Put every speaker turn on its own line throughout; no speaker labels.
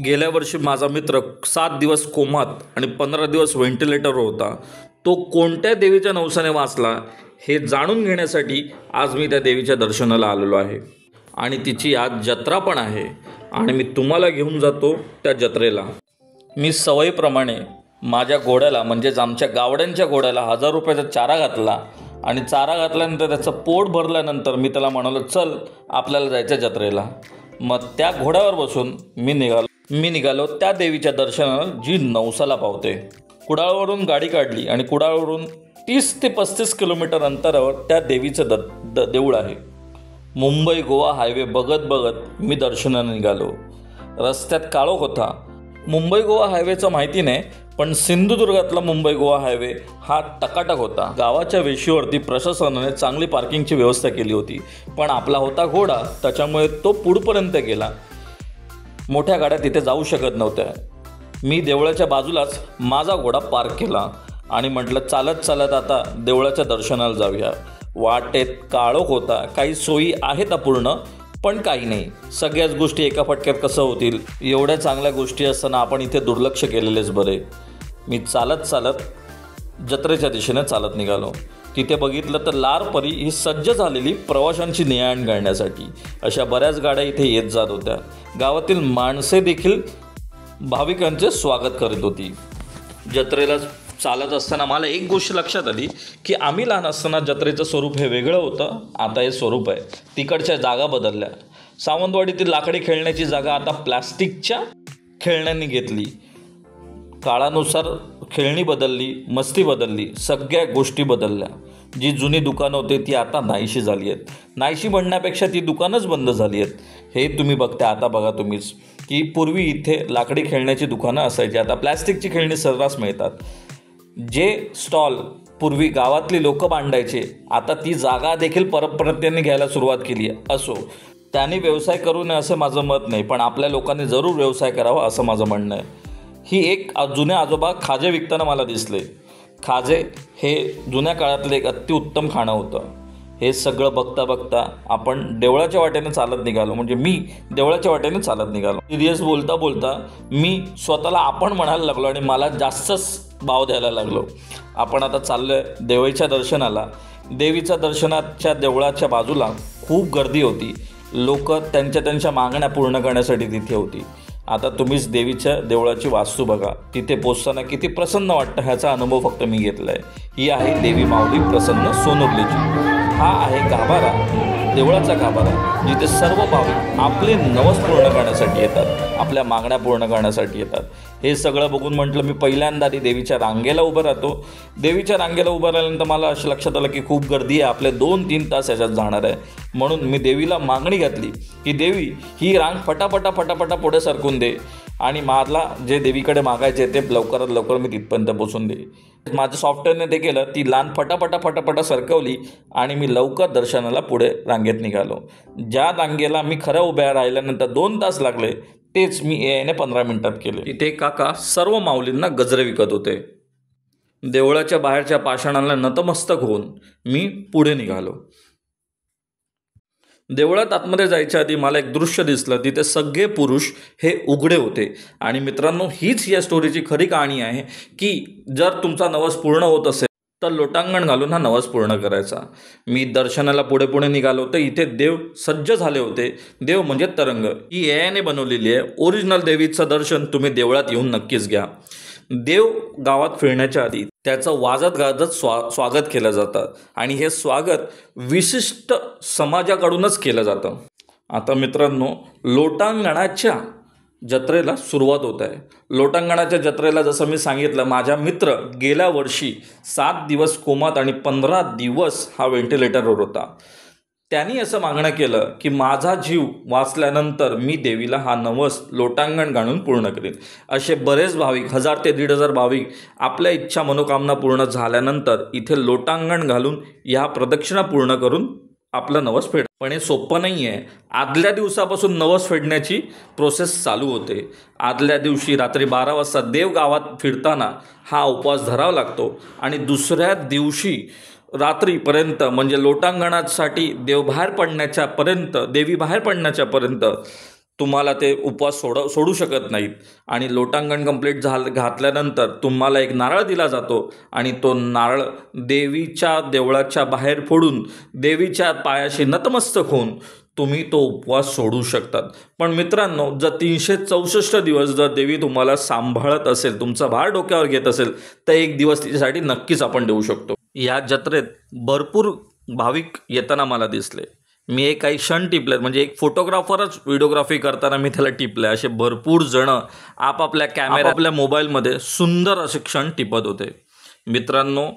गेल्या वर्षी माझा मित्र 7 दिवस कोमात आणि 15 दिवस व्हेंटिलेटरवर होता. तो कोणत्या देवीच्या नवसाने वाचला हे जाणून घेण्यासाठी आज मी त्या देवीच्या दर्शनाला आलेलो आहे. आणि तिची आज जत्रा पण आहे आणि मी तुम्हाला घेऊन जातो त्या जत्रेला. मी सवयीप्रमाणे माझ्या घोड्याला म्हणजेच आमच्या गावड्यांच्या घोड्याला 1000 रुपयाचा चारा घातला आणि चारा घातल्यानंतर त्याचं पोट भरल्यानंतर मी त्याला म्हणालो, चल आपल्याला जायचं जत्रेला. मग त्या घोड्यावर बसून मी निघालो त्या देवीच्या दर्शनाला जी नवसाला पावते. कुडाळवरून गाडी काढली आणि कुडाळवरून 30 ते 35 किलोमीटर अंतरावर त्या देवीचं देऊळ आहे. मुंबई गोवा हायवे बघत बघत मी दर्शनाला निघालो. रस्त्यात काळोख होता. मुंबई गोवा हायवेचं माहिती नाही, पण सिंधुदुर्गातला मुंबई गोवा हायवे हा टकाटक होता. गावाच्या वेशीवरती प्रशासनाने चांगली पार्किंगची व्यवस्था केली होती, पण आपला होता घोडा, त्याच्यामुळे तो पुढपर्यंत गेला. मोठ्या गाड्या तिथे जाऊ शकत नव्हत्या. मी देवळाच्या बाजूलाच माझा घोडा पार्क केला आणि म्हटलं, चालत चालत आता देवळाच्या दर्शनाला जाऊया. वाटेत काळोख होता. काही सोयी आहेत अपूर्ण, पण काही नाही. सगळ्याच गोष्टी एका फटक्यात कसं होतील, एवढ्या चांगल्या गोष्टी असताना आपण इथे दुर्लक्ष केलेलेच बरे. मी चालत जत्रेच्या दिशेने चालत निघालो. तिथे बघितलं तर लारपरी ही सज्ज झालेली प्रवाशांची ने-आण घालण्यासाठी अशा बऱ्याच गाड्या इथे येत जात होत्या. गावातील माणसे देखील भाविकांचे स्वागत करीत होती. जत्रेला चालत असताना मला एक गोष्ट लक्षात आली की आम्ही लहान असताना जत्रेचं स्वरूप हे वेगळं होतं, आता हे स्वरूप आहे. तिकडच्या जागा बदलल्या. सावंतवाडीतील लाकडी खेळण्याची जागा आता प्लास्टिकच्या खेळण्यांनी घेतली. काळानुसार खेळणी बदलली, मस्ती बदलली, सगळ्या गोष्टी बदलल्या. जी जुनी दुकानं होती ती आता नाहीशी झाली आहेत. नाहीशी म्हणण्यापेक्षा ती दुकानच बंद झाली आहेत. हे तुम्ही बघता. आता बघा तुम्हीच की पूर्वी इथे लाकडी खेळण्याची दुकानं असायची, आता प्लॅस्टिकची खेळणी सर्रास मिळतात. जे स्टॉल पूर्वी गावातली लोक बांधायचे, आता ती जागा देखील परप्रांतीयांनी घ्यायला सुरुवात केली आहे. असो, त्यांनी व्यवसाय करू नये असं माझं मत नाही, पण आपल्या लोकांनी जरूर व्यवसाय करावा असं माझं म्हणणं आहे. ही एक जुन्या आजोबा खाजे विकताना मला दिसले. खाजे हे जुन्या काळातलं एक अतिउत्तम खाणं होतं. हे सगळं बघता बघता आपण देवळाच्या वाटेने चालत निघालो. म्हणजे मी देवळाच्या वाटेने चालत निघालो. सिरियस बोलता बोलता मी स्वतःला आपण म्हणायला लागलो आणि मला जास्तच भाव द्यायला लागलो. आपण आता चाललो आहे देवीच्या दर्शनाला. देवीच्या दर्शनाच्या देवळाच्या बाजूला खूप गर्दी होती. लोक त्यांच्या मागण्या पूर्ण करण्यासाठी तिथे होती. आता तुम्हीच देवीच्या देवळाची वास्तू बघा. तिथे पोचताना किती प्रसन्न वाटतं ह्याचा अनुभव फक्त मी घेतला आहे. ही आहे देवी माऊली प्रसन्न सोनुर्लीची. हा आहे गाभारा, देवळाचा गाभारा, जिथे सर्व भाविक आपले नवस पूर्ण करण्यासाठी येतात, आपल्या मागण्या पूर्ण करण्यासाठी येतात. हे सगळं बघून म्हटलं, मी पहिल्यांदा देवीच्या रांगेला उभं राहतो. देवीच्या रांगेला उभं राहिल्यानंतर मला असं लक्षात आलं की खूप गर्दी आहे, आपले 2-3 तास याच्यात जाणार आहे. म्हणून मी देवीला मागणी घातली की देवी, ही रांग फटाफटा पुढे सरकून दे आणि मला जे देवीकडे मागायचे ते लवकरात लवकर मी तिथपर्यंत पोचून दे. माझं सॉफ्टवेअरने ते केलं. ती लान फटाफटा सरकवली आणि मी लवकर दर्शनाला पुढे रांगेत निघालो. ज्या रांगेला मी खरं उभ्या राहिल्यानंतर 2 तास लागले, तेच मी एआयने 15 मिनिटात केले. तिथे काका सर्व माऊलींना गजरे विकत होते. देवळाच्या बाहेरच्या पाषाणाला नतमस्तक होऊन मी पुढे निघालो. देवळात आतमध्ये जायच्या आधी मला एक दृश्य दिसलं. तिथे सगळे पुरुष हे उघडे होते. आणि मित्रांनो, हीच या स्टोरीची खरी कहाणी आहे की जर तुमचा नवस पूर्ण होत असेल तर लोटांगण घालून हा नवस पूर्ण करायचा. मी दर्शनाला पुढे निघालो तर इथे देव सज्ज झाले होते. देव म्हणजे तरंग. ही एआयने बनवलेली आहे. ओरिजिनल देवीचं दर्शन तुम्ही देवळात येऊन नक्कीच घ्या. देव गावात फिरण्याच्या आधी त्याचं वाजत गाजत स्वागत केलं जातं आणि हे स्वागत विशिष्ट समाजाकडूनच केलं जातं. आता मित्रांनो, लोटांगणाच्या जत्रेला सुरुवात होत आहे. लोटांगणाच्या जत्रेला जसं मी सांगितलं, माझा मित्र गेल्या वर्षी 7 दिवस कोमात आणि 15 दिवस हा व्हेंटिलेटरवर होता. त्यांनी असं मागणं केलं की माझा जीव वाचल्यानंतर मी देवीला हा नवस लोटांगण घालून पूर्ण करेन. असे बरेच भाविक, 1000 ते 1500 भाविक आपल्या इच्छा मनोकामना पूर्ण झाल्यानंतर इथे लोटांगण घालून ह्या प्रदक्षिणा पूर्ण करून आपलं नवस फेड. पण हे सोपं नाही आहे. आदल्या दिवसापासून नवस फेडण्याची प्रोसेस चालू होते. आदल्या दिवशी रात्री 12 वाजता देव गावात फिरताना हा उपवास धरावा लागतो आणि दुसऱ्या दिवशी रात्रीपर्यंत म्हणजे लोटांगणासाठी देवी बाहेर पडण्याच्यापर्यंत तुम्हाला ते उपवास सोडू शकत नाहीत आणि लोटांगण कंप्लीट घातल्यानंतर तुम्हाला एक नारळ दिला जातो आणि तो नारळ देवीच्या देवळाच्या बाहेर फोडून देवीच्या पायाशी नतमस्तक होऊन तुम्ही तो उपवास सोडू शकतात. पण मित्रांनो, जर 364 दिवस जर देवी तुम्हाला सांभाळत असेल, तुमचा भार डोक्यावर घेत असेल, तर एक दिवस तिच्यासाठी नक्कीच आपण देऊ शकतो. या जत्रेत भरपूर भाविक येताना मला दिसले. मी एक काही क्षण टिपले, म्हणजे एक फोटोग्राफरच व्हिडिओग्राफी करताना मी त्याला टिपले. असे भरपूर जण आपल्या मोबाईलमध्ये सुंदर असे क्षण टिपत होते. मित्रांनो,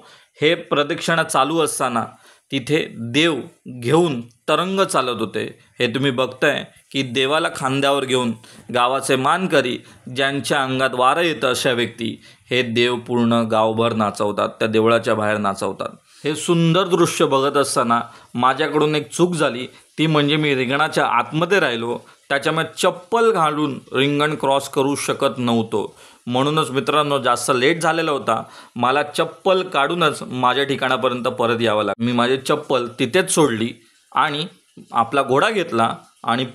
हे प्रदक्षिणा चालू असताना तिथे देव घेऊन तरंग चालत होते. हे तुम्ही बघताय की देवाला खांद्यावर घेऊन गावाचे मानकरी, ज्यांच्या अंगात वारं येतं अशा व्यक्ती, हे देव पूर्ण गावभर नाचवतात, त्या देवळाच्या बाहेर नाचवतात. हे सुंदर दृश्य बघत असताना माझ्याकडून एक चूक झाली, ती म्हणजे मी रिंगणाच्या आतमध्ये राहिलो. त्याच्यामुळे चप्पल घालून रिंगण क्रॉस करू शकत नव्हतो. म्हणूनच मित्रांनो, जास्त लेट झालेला होता. मला चप्पल काढूनच माझ्या ठिकाणापर्यंत परत यावं लागलं. मी माझी चप्पल तिथेच सोडली आणि आपला घोडा घेतला आणि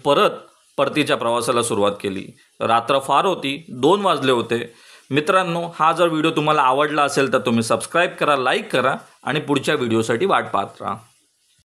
परतीच्या प्रवासाला सुरुवात केली. रात्र फार होती, 2 वाजले होते. मित्रांनो, हा जर व्हिडिओ तुम्हाला आवडला असेल तर तुम्ही सबस्क्राईब करा, लाईक करा आणि पुढच्या व्हिडिओसाठी वाट पाहत राहा.